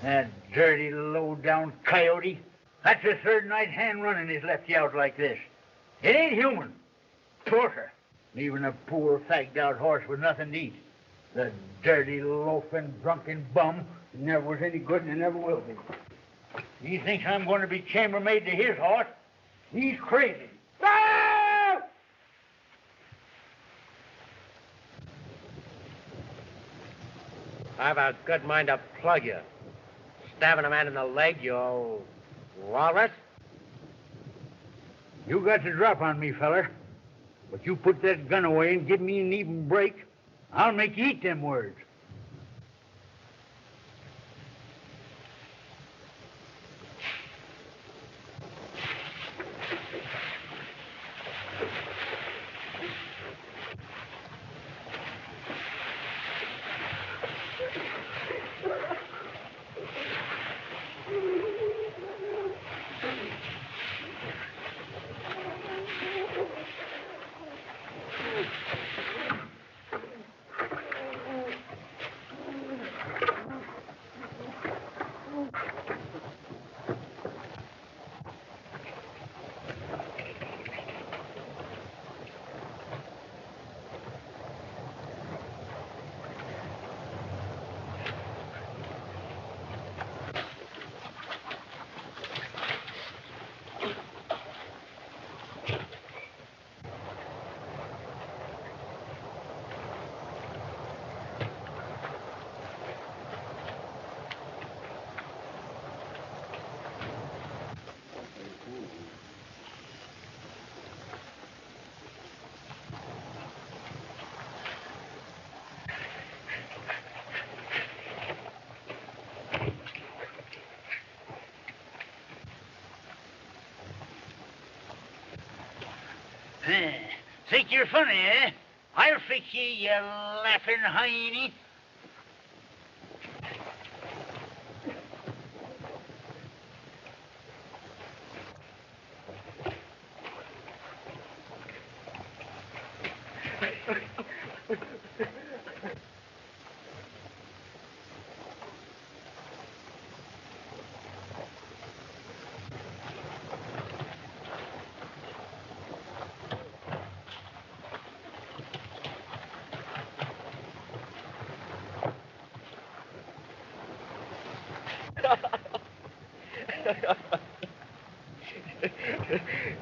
That dirty, low-down coyote. That's the third night hand running has left you out like this. It ain't human. Torture. Leaving a poor, fagged-out horse with nothing to eat. The dirty, loafing, drunken bum. He never was any good and he never will be. He thinks I'm going to be chambermaid to his horse. He's crazy. Ah! I've a good mind to plug you. Stabbing a man in the leg, you old walrus. You got the drop on me, feller. But you put that gun away and give me an even break, I'll make you eat them words. Think you're funny, eh? I'll fix you, you laughing hyena.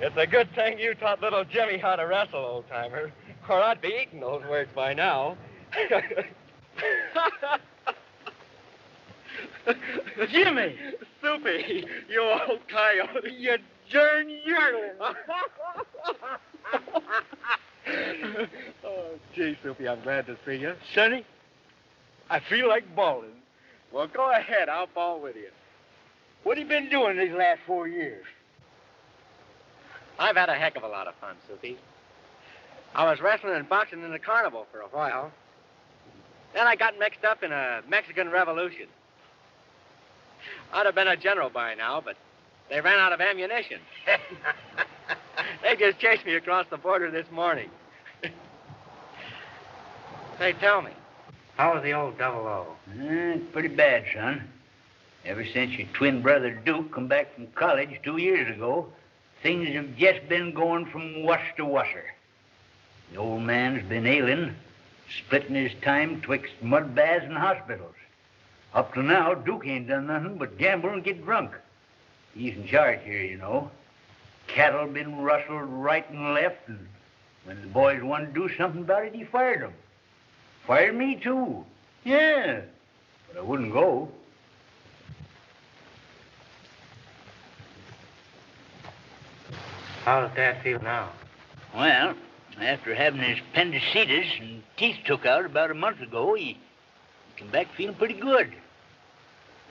It's a good thing you taught little Jimmy how to wrestle, old-timer, or I'd be eating those words by now. Jimmy! Soupy, you old coyote, you darn yearling. Oh, gee, Soupy, I'm glad to see you. Sonny, I feel like bawling. Well, go ahead. I'll bawl with you. What have you been doing these last 4 years? I've had a heck of a lot of fun, Soupy. I was wrestling and boxing in the carnival for a while. Then I got mixed up in a Mexican Revolution. I'd have been a general by now, but they ran out of ammunition. They just chased me across the border this morning. Say, tell me, how was the old double O? Pretty bad, son. Ever since your twin brother Duke come back from college 2 years ago, things have just been going from wuss to wusser. The old man's been ailing, splitting his time twixt mud baths and hospitals. Up to now, Duke ain't done nothing but gamble and get drunk. He's in charge here, you know. Cattle been rustled right and left, and when the boys wanted to do something about it, he fired them. Fired me, too. Yeah, but I wouldn't go. How does Dad feel now? Well, after having his appendicitis and teeth took out about a month ago, he came back feeling pretty good.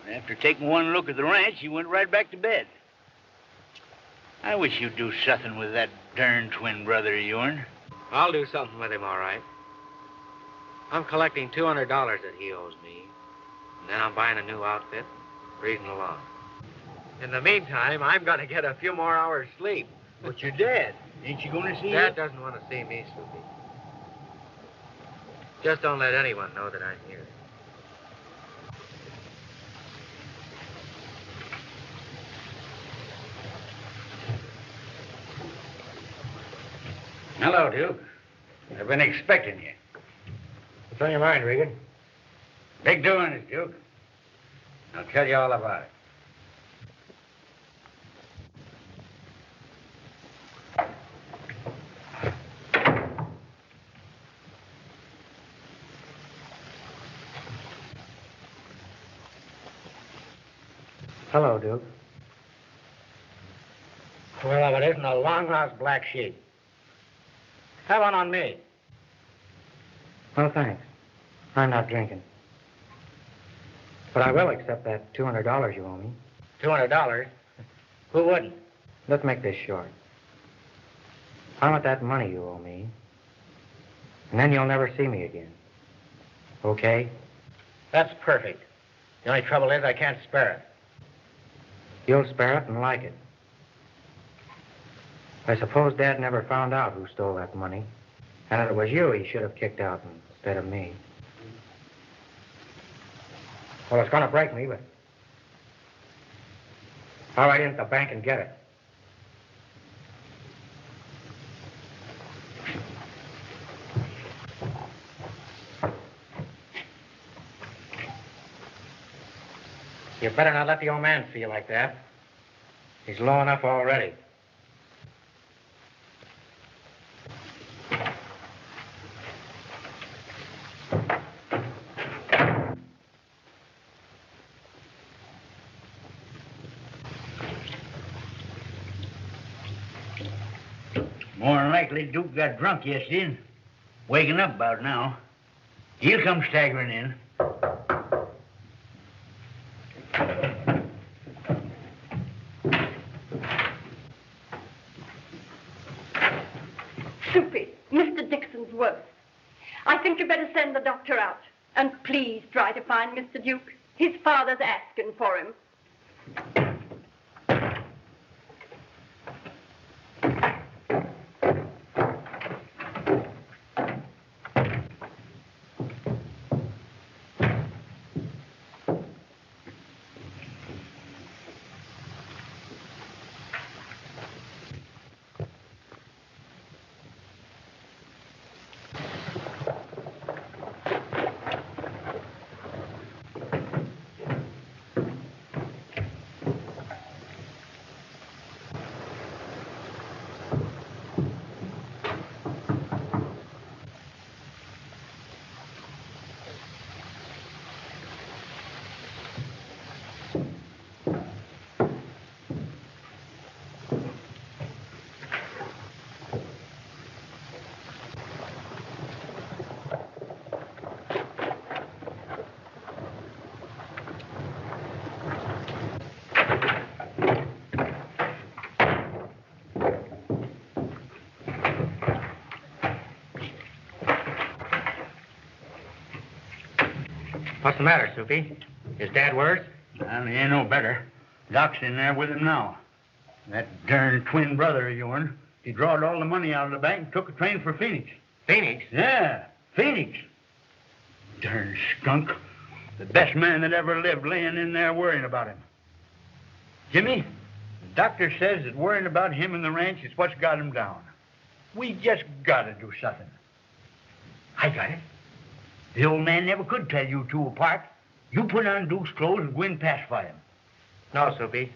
After taking one look at the ranch, he went right back to bed. I wish you'd do something with that darn twin brother of yourn. I'll do something with him, all right. I'm collecting $200 that he owes me. And then I'm buying a new outfit, breeding along. In the meantime, I'm going to get a few more hours sleep. But your dad, ain't you going to see Dad him? doesn't want to see me, Snoopy. Just don't let anyone know that I'm here. Hello, Duke. I've been expecting you. What's on your mind, Regan? Big doings, Duke. I'll tell you all about it. Hello, Duke. Well, if it isn't a long-lost black sheep. Have one on me. Oh, thanks. I'm not drinking. But I will accept that $200 you owe me. $200? Who wouldn't? Let's make this short. I want that money you owe me. And then you'll never see me again. Okay? That's perfect. The only trouble is I can't spare it. You'll spare it and like it. I suppose Dad never found out who stole that money. And if it was you, he should have kicked out instead of me. Well, it's going to break me, but I'll ride into the bank and get it. You better not let the old man feel like that. He's low enough already. More than likely, Duke got drunk yesterday, waking up about now. He'll come staggering in. Soupy, Mr. Dixon's worse. I think you better send the doctor out. And please try to find Mr. Duke. His father's asking for him. What's the matter, Soupy? Is Dad worse? Well, he ain't no better. Doc's in there with him now. That darn twin brother of yourn, he drawed all the money out of the bank and took a train for Phoenix. Phoenix? Yeah, Phoenix. Darn skunk. The best man that ever lived laying in there worrying about him. Jimmy, the doctor says that worrying about him and the ranch is what's got him down. We just gotta do something. I got it. The old man never could tell you two apart. You put on Duke's clothes and go in pacify him. No, Soupy.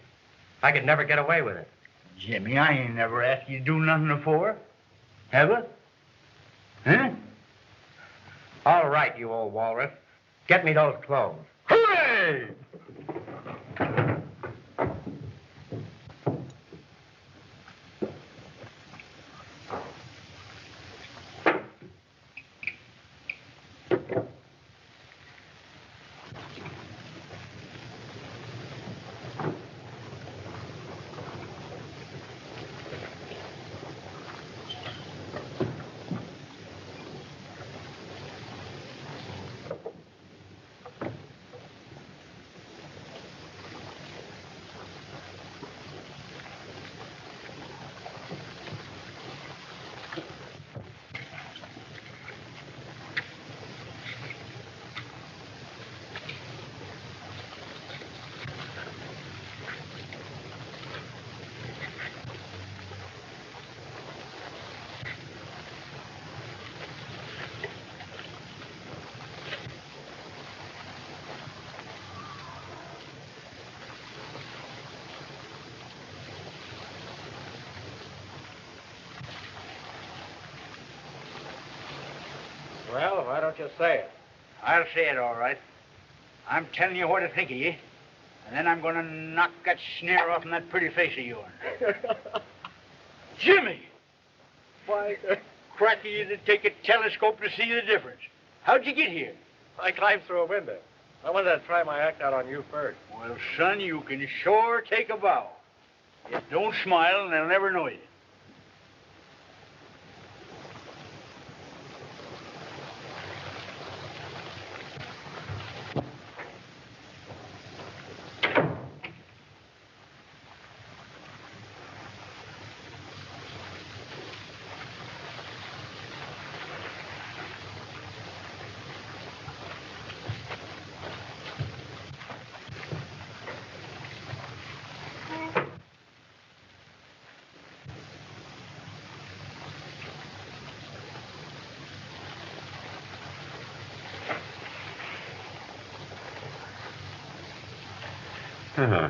I could never get away with it. Jimmy, I ain't never asked you to do nothing before. Ever? Huh? All right, you old walrus. Get me those clothes. Hooray! Well, why don't you say it? I'll say it all right. I'm telling you what to think of you, and then I'm going to knock that sneer off in that pretty face of yours. Jimmy! Why, cracky, you did take a telescope to see the difference. How'd you get here? I climbed through a window. I wanted to try my act out on you first. Well, son, you can sure take a bow. Just don't smile, and they'll never know you. Oh,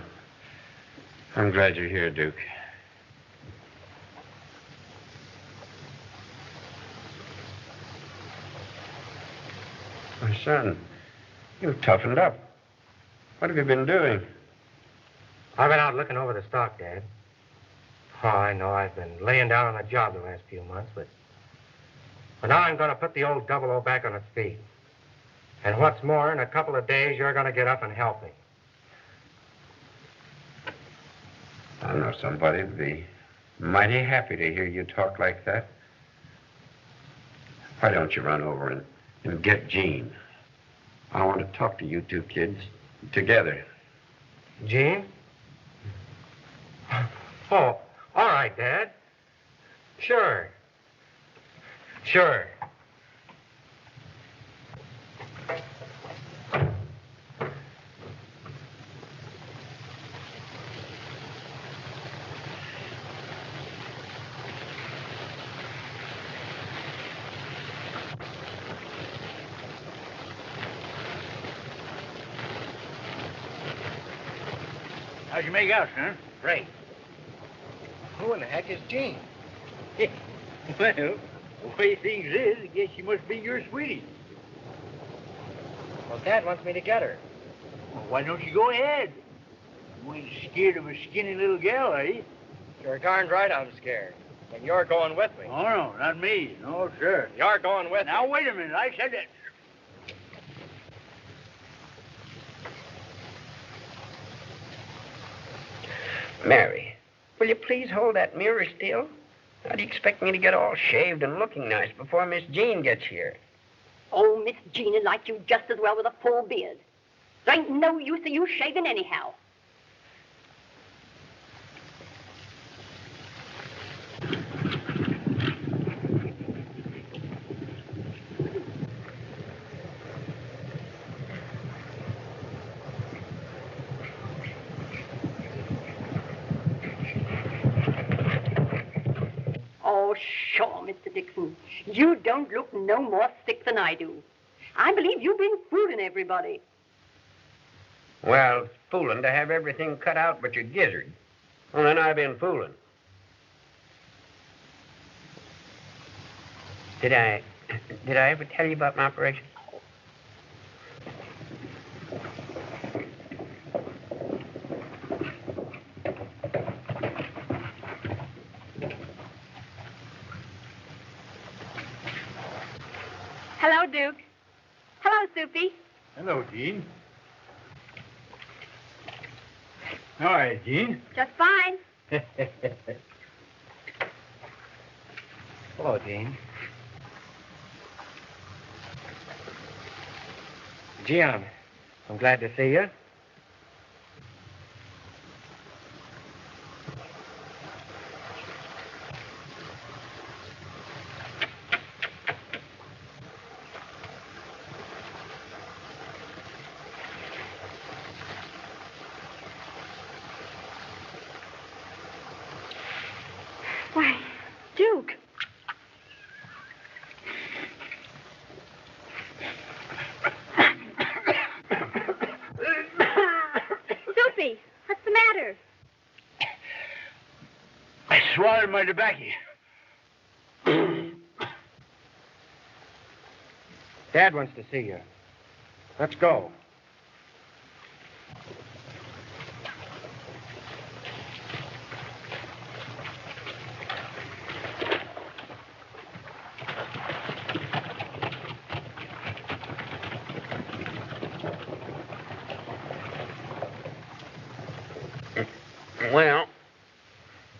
I'm glad you're here, Duke. My son, you've toughened up. What have you been doing? I've been out looking over the stock, Dad. Oh, I know I've been laying down on the job the last few months, but now I'm going to put the old 00 back on its feet. And what's more, in a couple of days, you're going to get up and help me. I know somebody would be mighty happy to hear you talk like that. Why don't you run over and get Jean? I want to talk to you two kids together. Jean? Oh, all right, Dad. Sure. Sure. How'd you make out, son? Great. Who in the heck is Jean? Well, the way things is, I guess she must be your sweetie. Well, Dad wants me to get her. Well, why don't you go ahead? You ain't scared of a skinny little gal, are you? You're darned right I'm scared. And you're going with me. Oh, no, not me. No, sir. You're going with Now, me. wait a minute. I said that. Mary, will you please hold that mirror still? How do you expect me to get all shaved and looking nice before Miss Jean gets here? Oh, Miss Jean would like you just as well with a full beard. There ain't no use of you shaving anyhow. Oh, sure, Mr. Dixon. You don't look no more sick than I do. I believe you've been fooling everybody. Well, fooling to have everything cut out but your gizzard. Well, then I've been fooling. Did I ever tell you about my operation? Hello, Duke. Hello, Soupy. Hello, Jean. All right, Jean. Just fine. Hello, Jean. Gee, I'm glad to see you. Why, Duke. Soupy, what's the matter? I swallowed my tobacco. Dad wants to see you. Let's go. Well,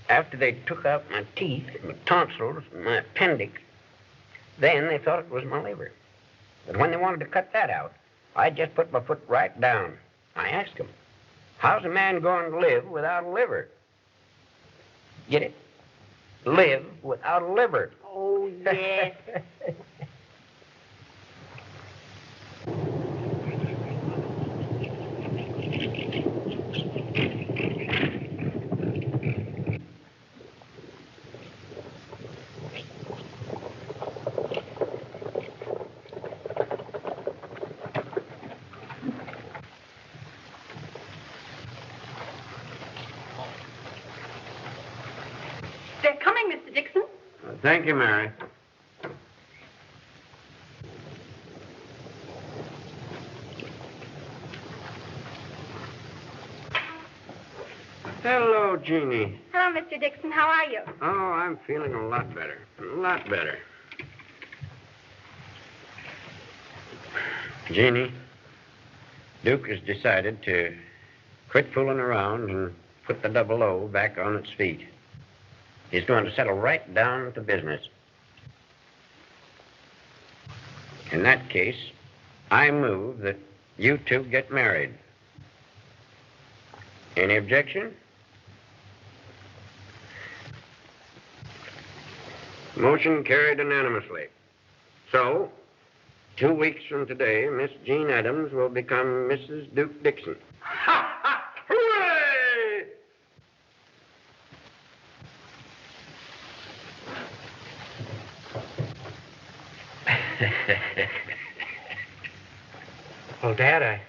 after they took out my teeth, my tonsils, and my appendix, then they thought it was my liver. But when they wanted to cut that out, I just put my foot right down. I asked them, how's a man going to live without a liver? Get it? Live without a liver. Oh, yes. They're coming, Mr. Dixon. Thank you, Mary. Hello, Jeannie. Hello, Mr. Dixon. How are you? Oh, I'm feeling a lot better. A lot better. Jeannie, Duke has decided to quit fooling around and put the double O back on its feet. He's going to settle right down to business. In that case, I move that you two get married. Any objection? Motion carried unanimously. So, 2 weeks from today, Miss Jean Adams will become Mrs. Duke Dixon. Ha ha! Hooray! Well, Dad,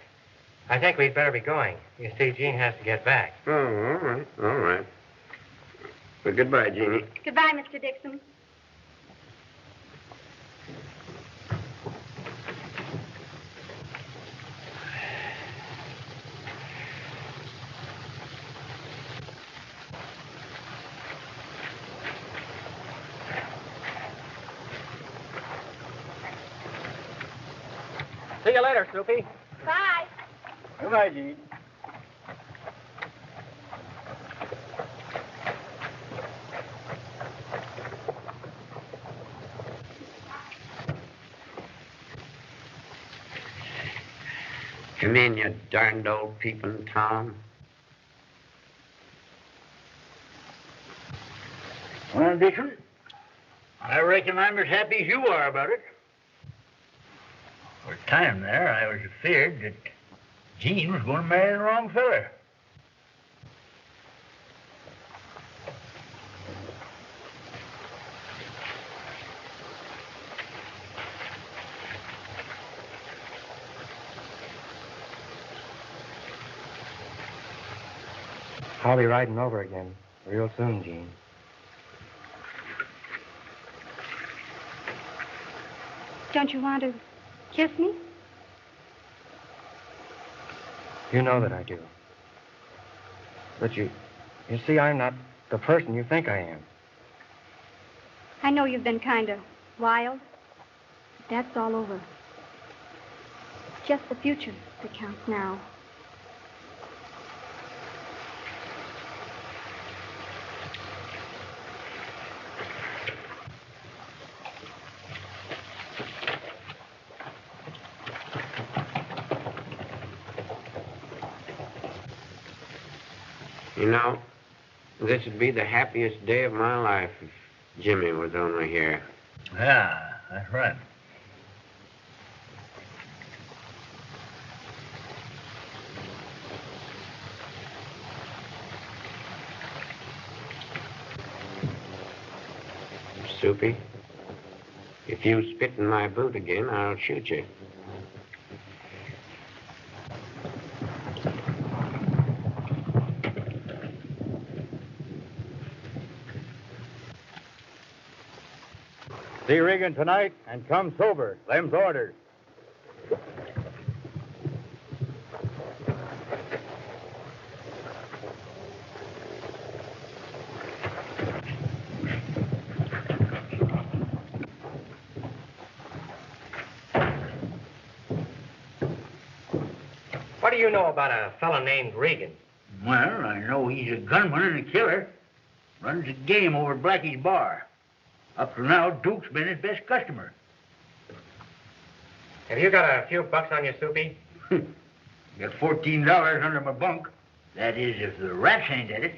I think we'd better be going. You see, Jean has to get back. Oh, all right, all right. Well, goodbye, Jeannie. Goodbye, Mr. Dixon. See you later, Soupy. Bye. Goodbye, Jean. Come in, you darned old peeping Tom. Well, Dixon, I reckon I'm as happy as you are about it. For a time there, I was afeard that Jean was going to marry the wrong feller. I'll be riding over again real soon, Jean. Don't you want to kiss me? You know that I do. But you see, I'm not the person you think I am. I know you've been kind of wild, but that's all over. It's just the future that counts now. You know, this would be the happiest day of my life if Jimmy was only here. Yeah, that's right. Soupy, if you spit in my boot again, I'll shoot you. See Regan tonight and come sober. Them's orders. What do you know about a fellow named Regan? Well, I know he's a gunman and a killer. Runs a game over at Blackie's bar. Up to now, Duke's been his best customer. Have you got a few bucks on you, Soupy? Got $14 under my bunk. That is, if the rats ain't at it.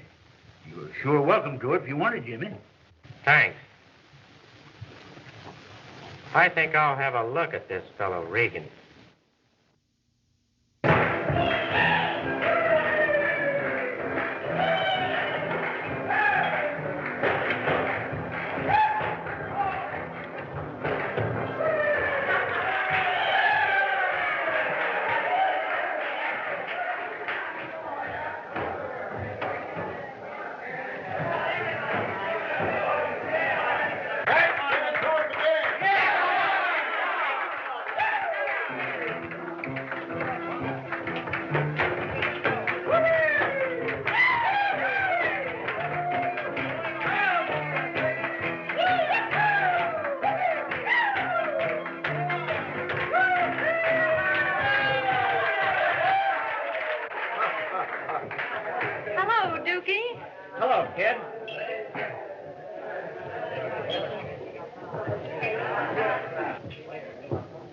You're sure welcome to it if you want it, Jimmy. Thanks. I think I'll have a look at this fellow Regan. Hello, Dookie. Hello, kid.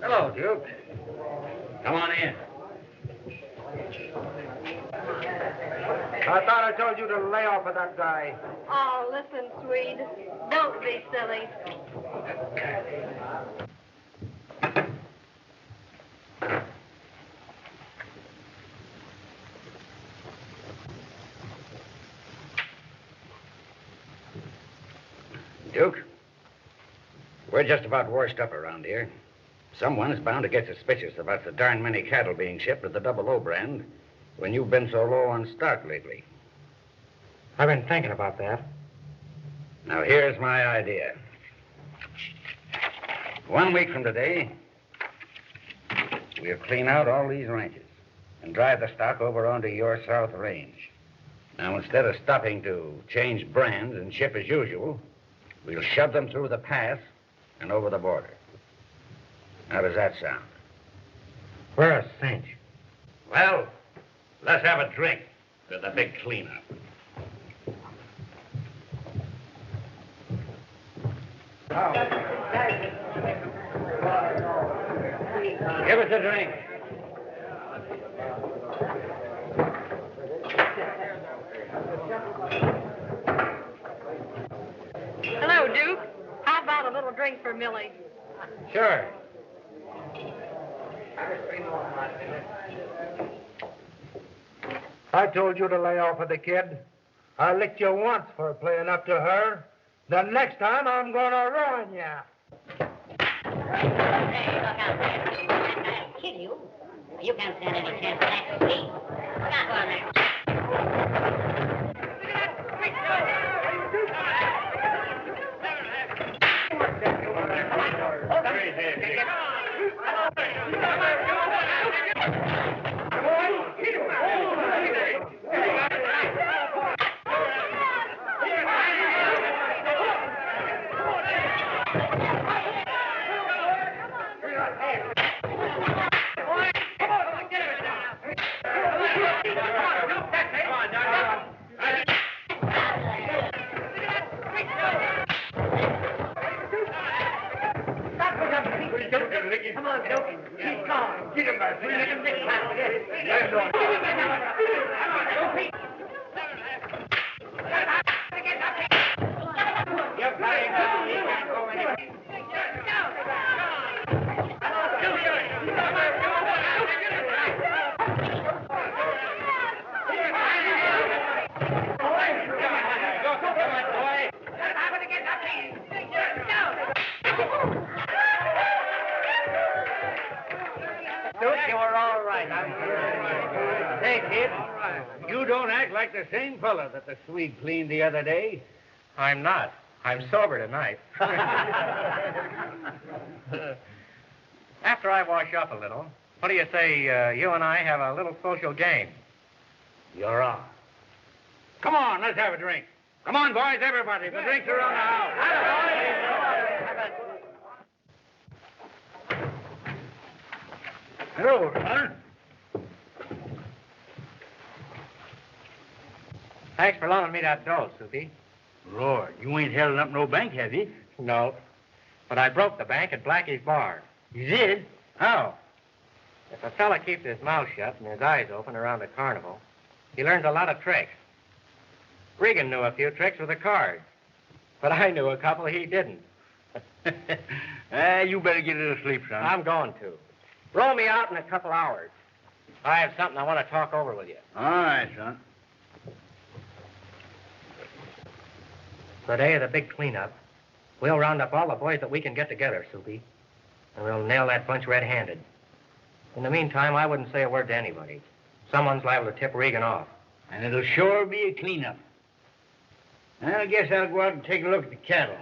Hello, Duke. Come on in. I thought I told you to lay off of that guy. Oh, listen, Swede. Don't be silly. Duke, we're just about washed up around here. Someone is bound to get suspicious about the darn many cattle being shipped with the double O brand when you've been so low on stock lately. I've been thinking about that. Now, here's my idea. 1 week from today, we'll clean out all these ranches and drive the stock over onto your south range. Now, instead of stopping to change brands and ship as usual, we'll shove them through the pass and over the border. How does that sound? We're a cinch. Well, let's have a drink for the big cleanup. Give us a drink. drink for Millie. Sure. I told you to lay off of the kid. I licked you once for playing up to her. The next time, I'm gonna ruin you. Hey, look out there. I'll kill you. You can't stand any chance of that with me. Look out, go on there. Come on, Duke. Keep calm. Get him back. Let him this time. You're playing ball. You can't go anywhere. Duke, you were all right. Hey, kid. You don't act like the same fella that the Swede cleaned the other day. I'm not. I'm sober tonight. After I wash up a little, what do you say you and I have a little social game? You're on. Come on, let's have a drink. Come on, boys, everybody. The drinks are on the house. Hello, son. Thanks for loaning me that dough, Soupy. Lord, you ain't held up no bank, have you? No. But I broke the bank at Blackie's bar. You did? How? If a fella keeps his mouth shut and his eyes open around a carnival, he learns a lot of tricks. Regan knew a few tricks with the cards, but I knew a couple he didn't. You better get a little sleep, son. I'm going to. Roll me out in a couple hours. I have something I want to talk over with you. All right, son. The day of the big cleanup, we'll round up all the boys that we can get together, Soupy, and we'll nail that bunch red-handed. In the meantime, I wouldn't say a word to anybody. Someone's liable to tip Regan off. And it'll sure be a cleanup. I guess I'll go out and take a look at the cattle.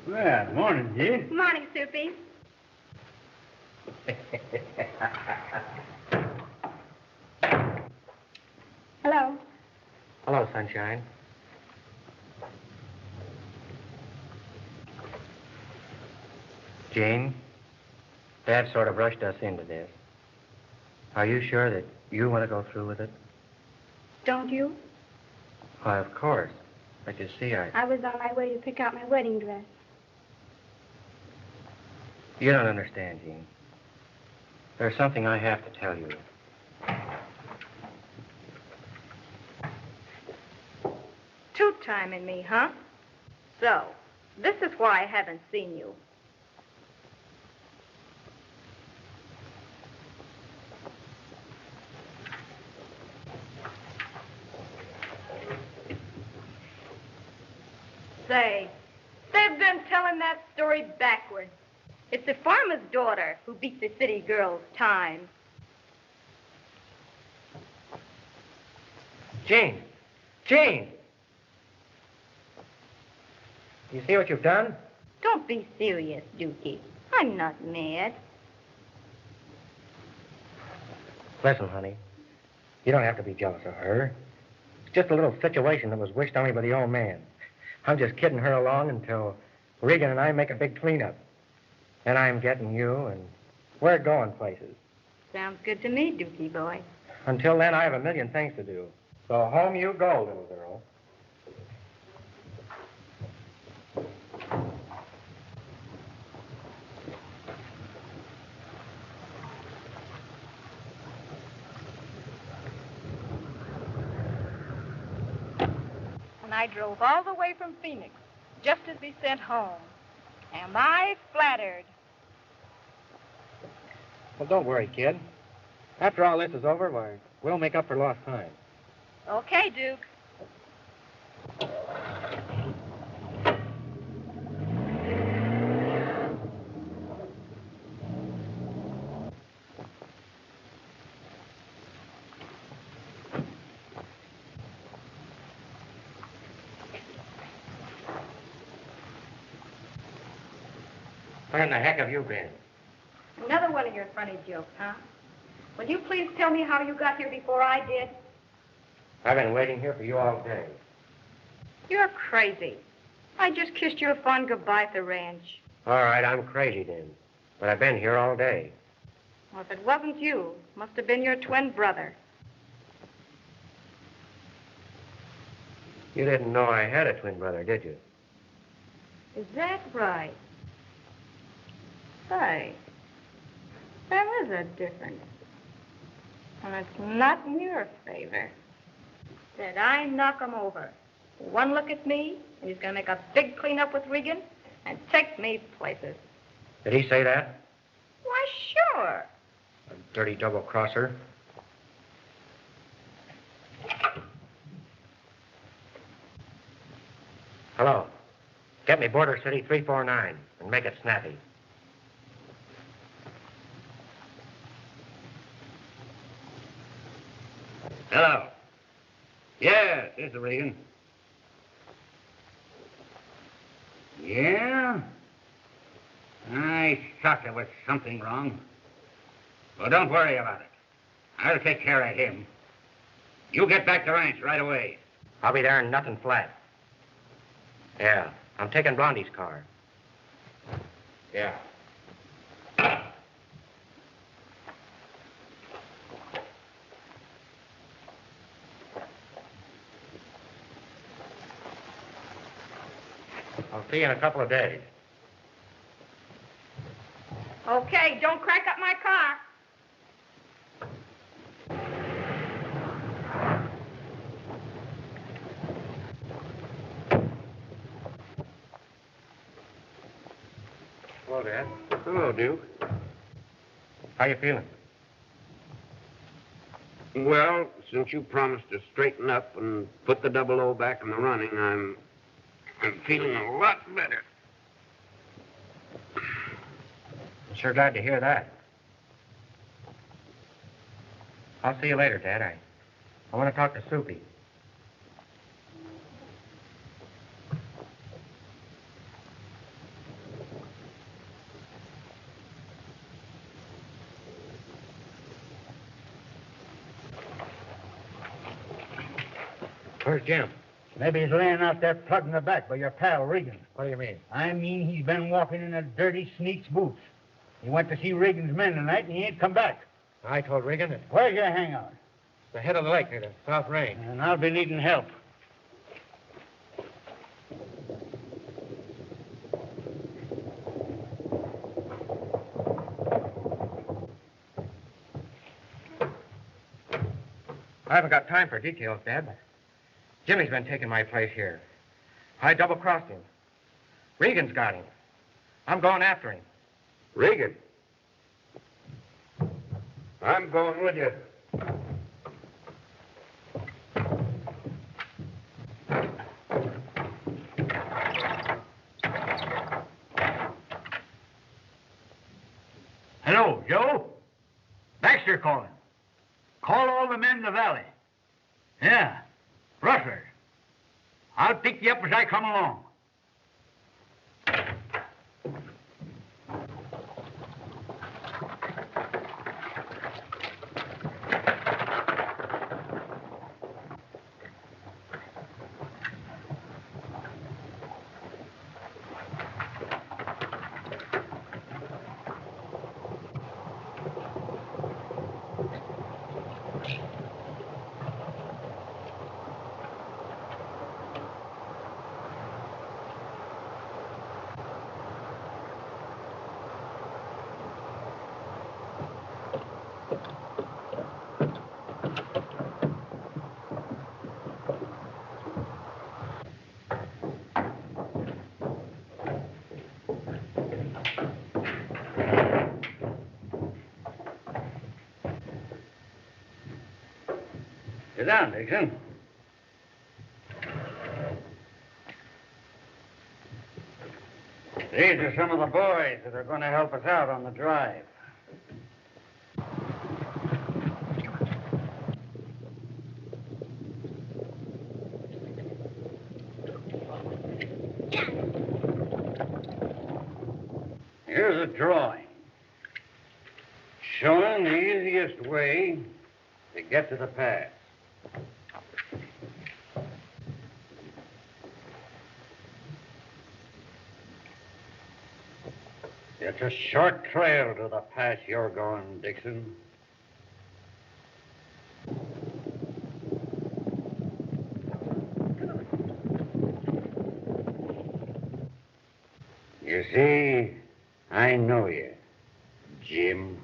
Well, morning, Jim. Morning, Soupy. Hello. Hello, Sunshine. Jane, Dad sort of rushed us into this. Are you sure that you want to go through with it? Don't you? Why, of course. But you see, I was on my way to pick out my wedding dress. You don't understand, Jean. There's something I have to tell you. Two-timing me, huh? So, this is why I haven't seen you. Say, they've been telling that story backwards. It's the farmer's daughter who beat the city girl's time. Jane! Jane! You see what you've done? Don't be serious, Dukey. I'm not mad. Listen, honey. You don't have to be jealous of her. It's just a little situation that was wished only by the old man. I'm just kidding her along until Regan and I make a big cleanup. Then I'm getting you, and we're going places. Sounds good to me, Dukey boy. Until then, I have a million things to do. So home you go, little girl. I drove all the way from Phoenix just to be sent home. Am I flattered? Well, don't worry, kid. After all this is over, why, we'll make up for lost time. Okay, Duke. Where in the heck have you been? Another one of your funny jokes, huh? Will you please tell me how you got here before I did? I've been waiting here for you all day. You're crazy. I just kissed you a fond goodbye at the ranch. All right, I'm crazy then. But I've been here all day. Well, if it wasn't you, it must have been your twin brother. You didn't know I had a twin brother, did you? Is that right? Say, there is a difference. And it's not in your favor. Did I knock him over? One look at me, and he's going to make a big cleanup with Regan and take me places. Did he say that? Why, sure. A dirty double-crosser. Hello. Get me Border City 349 and make it snappy. Hello. Yes, this is Regan. Yeah? I thought there was something wrong. Well, don't worry about it. I'll take care of him. You get back to ranch right away. I'll be there in nothing flat. Yeah, I'm taking Blondie's car. Yeah. I'll see you in a couple of days. Okay, don't crack up my car. Hello, Dad. Hello, Duke. How you feeling? Well, since you promised to straighten up and put the 00 back in the running, I'm feeling a lot better. Sure glad to hear that. I'll see you later, Dad. I want to talk to Soupy. Where's Jim? Maybe he's laying out there plug in the back by your pal, Regan. What do you mean? I mean he's been walking in a dirty sneak's boots. He went to see Regan's men tonight, and he ain't come back. I told Regan that Where's your hangout? the head of the lake near the South Range. And I'll be needing help. I haven't got time for details, Dad. Jimmy's been taking my place here. I double-crossed him. Regan's got him. I'm going after him. Regan. I'm going with you. Hello, Joe? Baxter calling. Call all the men in the valley. Yeah, rustlers. I'll pick you up as I come along. down, Dixon. These are some of the boys that are going to help us out on the drive. Here's a drawing showing the easiest way to get to the pass. It's a short trail to the pass you're going, Dixon. You see, I know you, Jim.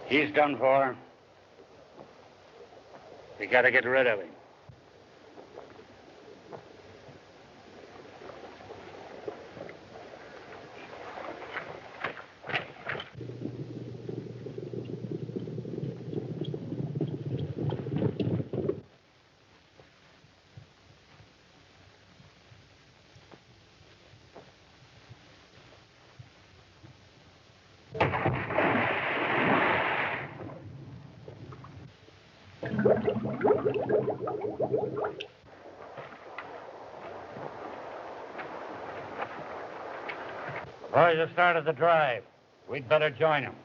He's done for. We gotta get rid of him. Boys have started the drive. We'd better join them.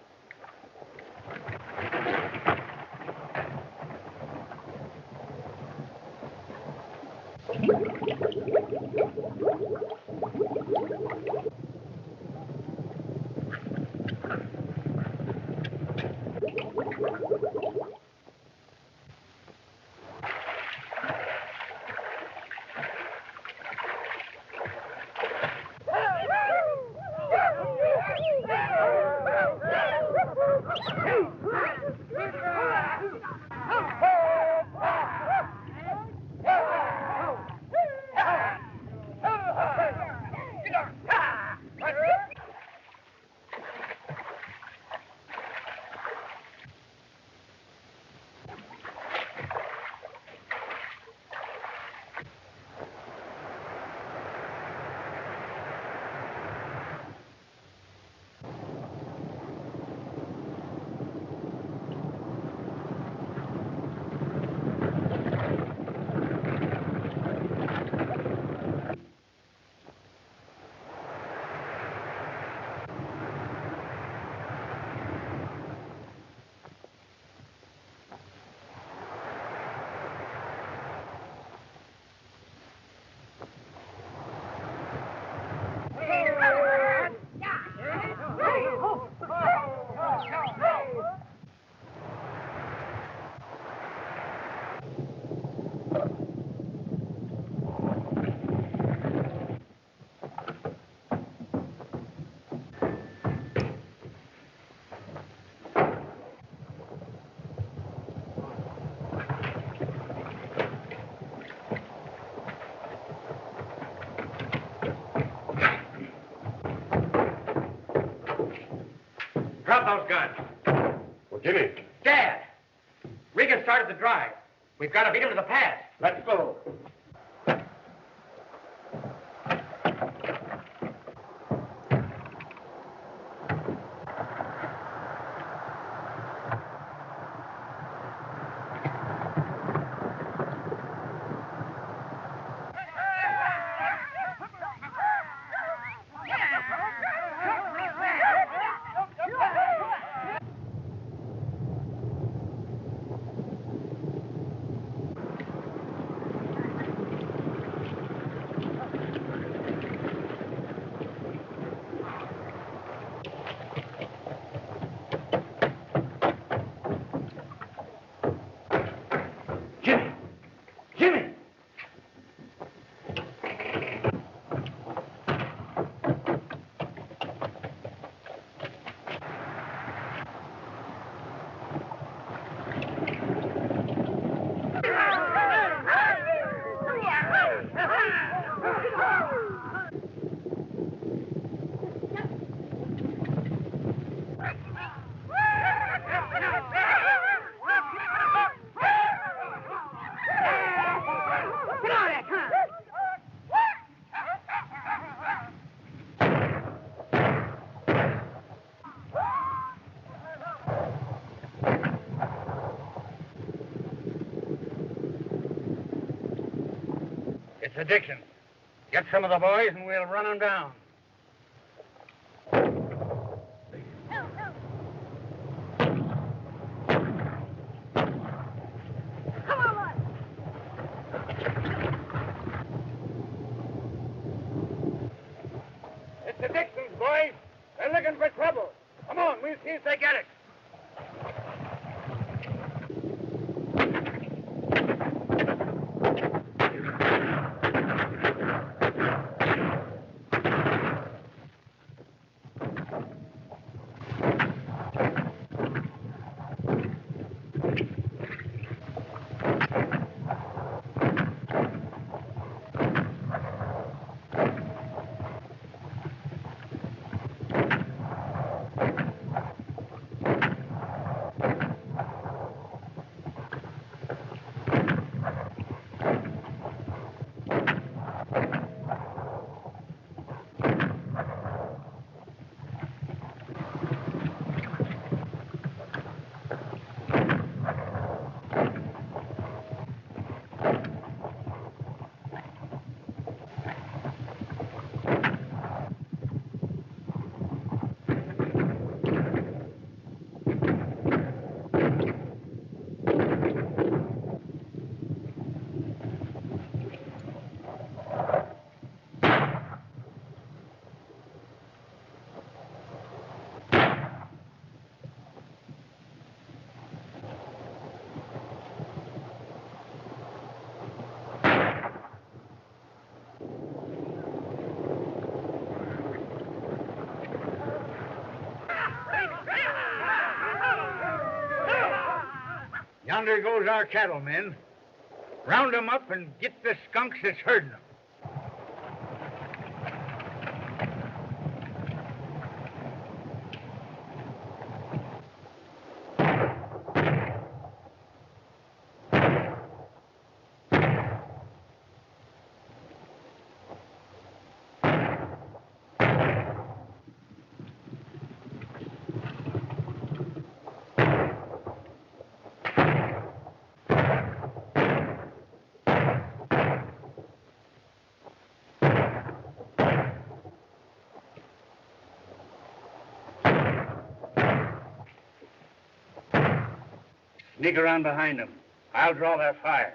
Drop those guns. Well, Jimmy. Dad! Regan started the drive. We've got to beat him to the pass. Let's go. It's a Dixon. Get some of the boys and we'll run them down. It's the Dixons, boys. They're looking for trouble. Come on, we'll see if they get it. Yonder goes our cattlemen. Round 'em up and get the skunks that's herding 'em. Sneak around behind them. I'll draw their fire.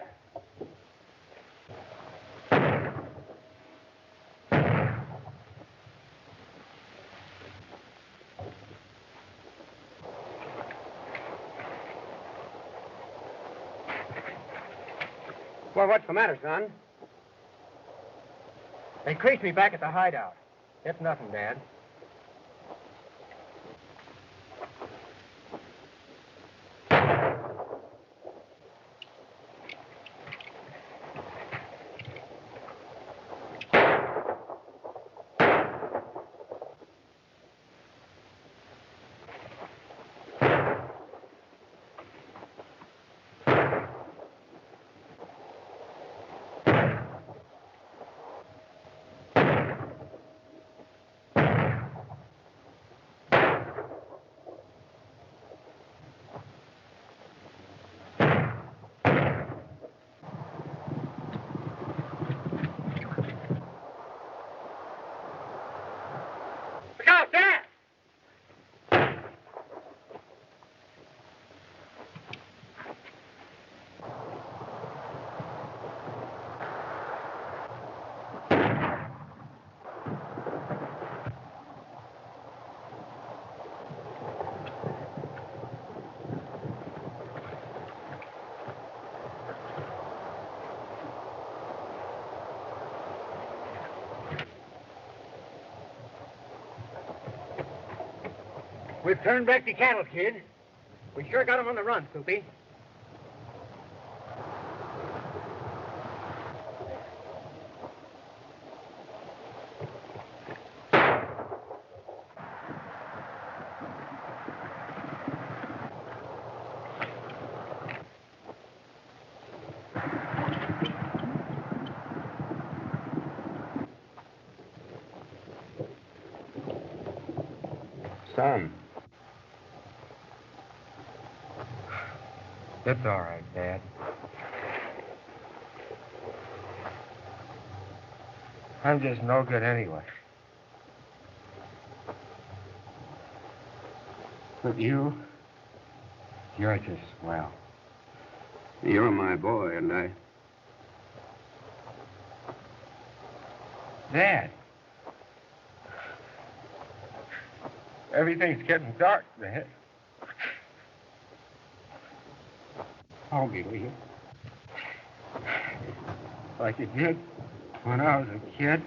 Well, what's the matter, son? They creased me back at the hideout. It's nothing, Dad. We've turned back the cattle, kid. We sure got 'em on the run, Soupy. Son. It's all right, Dad. I'm just no good anyway. But you're just swell. You're my boy, and I... Dad. Everything's getting dark, Dad. Hold me, will you? Like you did when I was a kid.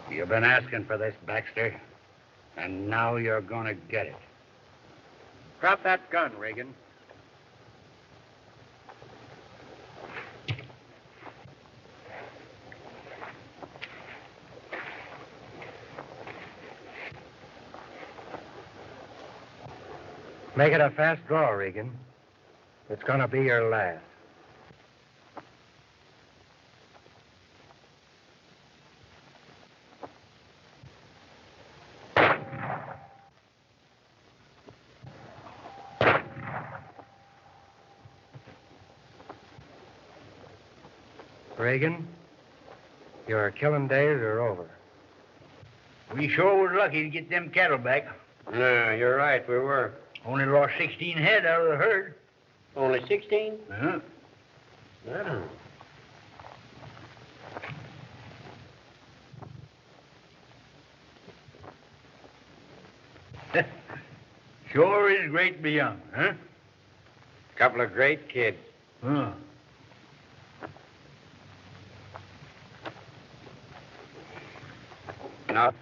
You've been asking for this, Baxter, and now you're going to get it. Drop that gun, Regan. Make it a fast draw, Regan. It's gonna be your last. Regan, your killing days are over. We sure was lucky to get them cattle back. No, you're right, we were. Only lost 16 head out of the herd. Only 16? Uh-huh. Yeah. Sure is great to be young, huh? Couple of great kids. Huh. Not